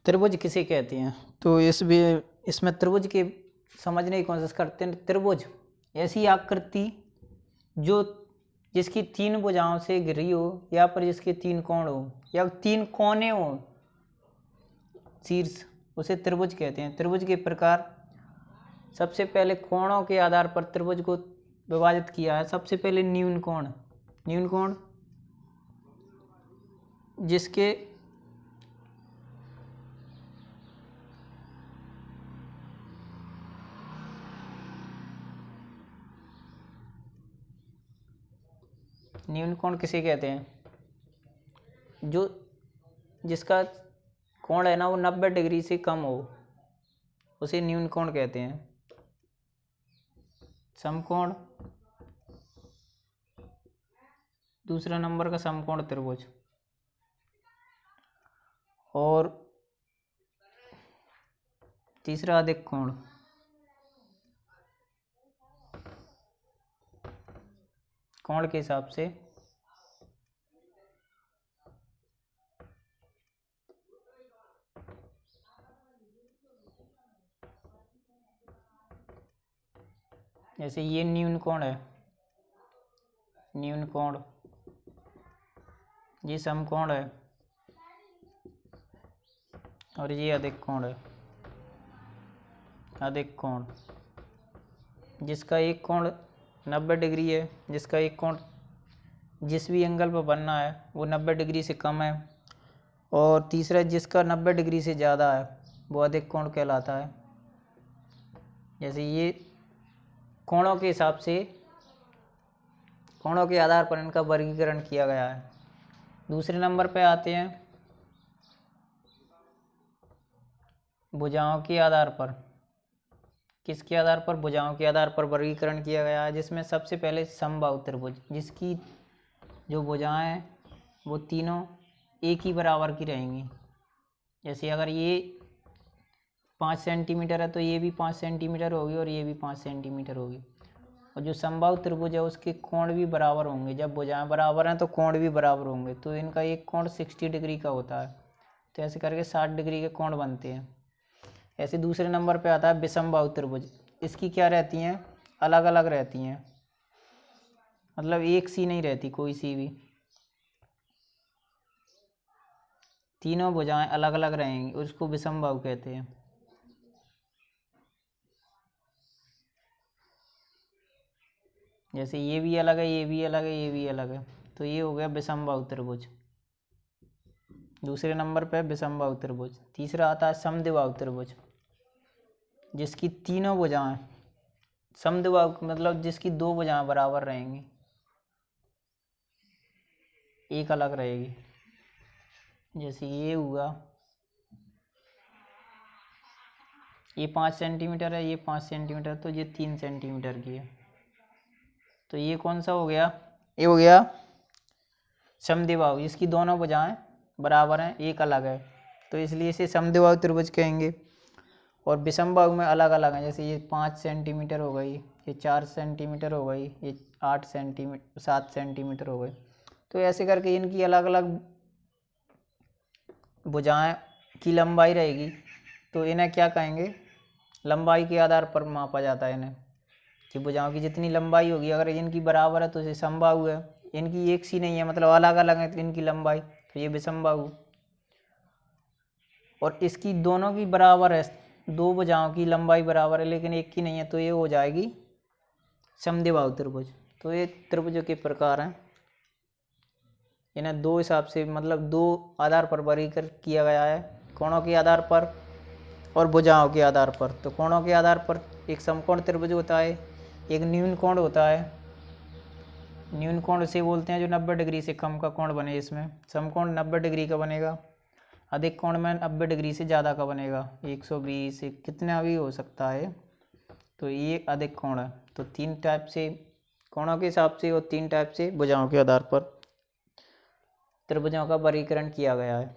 त्रिभुज किसे कहते हैं? तो इसमें त्रिभुज के समझने की कोशिश करते हैं। त्रिभुज ऐसी आकृति जो जिसकी तीन भुजाओं से घिरी हो या पर जिसके तीन कोण हो या तीन कोने हो शीर्ष, उसे त्रिभुज कहते हैं। त्रिभुज के प्रकार, सबसे पहले कोणों के आधार पर त्रिभुज को विभाजित किया है। सबसे पहले न्यून कोण, न्यून कोण जिसके न्यून कोण किसे कहते हैं? जो जिसका कोण है ना वो 90 डिग्री से कम हो, उसे न्यून कोण कहते हैं। समकोण, दूसरा नंबर का समकोण त्रिभुज। और तीसरा अधिक कोण, कोण के हिसाब से जैसे ये न्यून कोण है, न्यून कोण, ये समकोण है और ये अधिक कोण है, अधिक कोण। जिसका एक कोण 90 डिग्री है, जिसका एक कोण जिस भी एंगल पर बनना है वो 90 डिग्री से कम है, और तीसरा जिसका 90 डिग्री से ज़्यादा है वो अधिक कोण कहलाता है। जैसे ये कोणों के हिसाब से, कोणों के आधार पर इनका वर्गीकरण किया गया है। दूसरे नंबर पे आते हैं भुजाओं के आधार पर। किसके आधार पर? भुजाओं के आधार पर वर्गीकरण किया गया है, जिसमें सबसे पहले समबाहु त्रिभुज, जिसकी जो भुजाएं हैं वो तीनों एक ही बराबर की रहेंगी। जैसे अगर ये 5 सेंटीमीटर है तो ये भी 5 सेंटीमीटर होगी और ये भी 5 सेंटीमीटर होगी। और जो समबाहु त्रिभुज है उसके कोण भी बराबर होंगे। जब भुजाएं बराबर हैं तो कोण भी बराबर होंगे, तो इनका एक कोण 60 डिग्री का होता है। तो ऐसे करके 60 डिग्री के कोण बनते हैं। ऐसे दूसरे नंबर पे आता है विषमबाहु त्रिभुज। इसकी क्या रहती हैं? अलग अलग रहती हैं, मतलब एक सी नहीं रहती कोई सी भी, तीनों भुजाएं अलग अलग रहेंगी, उसको विषमबाहु कहते हैं। जैसे ये भी अलग है, ये भी अलग है, ये भी अलग है, तो ये हो गया विषमबाहु त्रिभुज। दूसरे नंबर पे विषमबाहु त्रिभुज। तीसरा आता है समद्विबाहु त्रिभुज, जिसकी तीनों भुजाएं, समद्विबाहु मतलब जिसकी दो भुजाएं बराबर रहेंगी, एक अलग रहेगी। जैसे ये हुआ, ये 5 सेंटीमीटर है, ये 5 सेंटीमीटर, तो ये 3 सेंटीमीटर की है। तो ये कौन सा हो गया? ये हो गया समद्विबाहु, इसकी दोनों भुजाएं बराबर हैं, एक अलग है, तो इसलिए इसे समद्विबाहु त्रिभुज कहेंगे। और विषमबाहु में अलग अलग हैं, जैसे ये 5 सेंटीमीटर हो गई, ये 4 सेंटीमीटर हो गई, ये 8 सेंटीमीटर 7 सेंटीमीटर हो गई। तो ऐसे करके इनकी अलग अलग भुजाएं की लंबाई रहेगी, तो इन्हें क्या कहेंगे? लंबाई के आधार पर मापा जाता है इन्हें, कि भुजाओं की जितनी लंबाई होगी अगर इनकी बराबर है तो ये समबाहु है। इनकी एक सी नहीं है, मतलब अलग अलग है इनकी लंबाई, तो ये विषमबाहु। और इसकी दोनों की बराबर है, दो भुजाओं की लंबाई बराबर है लेकिन एक की नहीं है, तो ये हो जाएगी समद्विबाहु त्रिभुज। तो ये त्रिभुजों के प्रकार हैं। इन्हें दो हिसाब से, मतलब दो आधार पर वर्गीकृत किया गया है, कोणों के आधार पर और भुजाओं के आधार पर। तो कोणों के आधार पर एक समकोण त्रिभुज होता है, एक न्यून कोण होता है। न्यून कोण उसे बोलते हैं जो 90 डिग्री से कम का कोण बने। इसमें समकोण 90 डिग्री का बनेगा, अधिक कोण में 90 डिग्री से ज़्यादा का बनेगा, 120 कितना भी हो सकता है। तो ये अधिक कोण है। तो 3 टाइप से कोणों के हिसाब से और 3 टाइप से भुजाओं के आधार पर त्रिभुजों का वर्गीकरण किया गया है।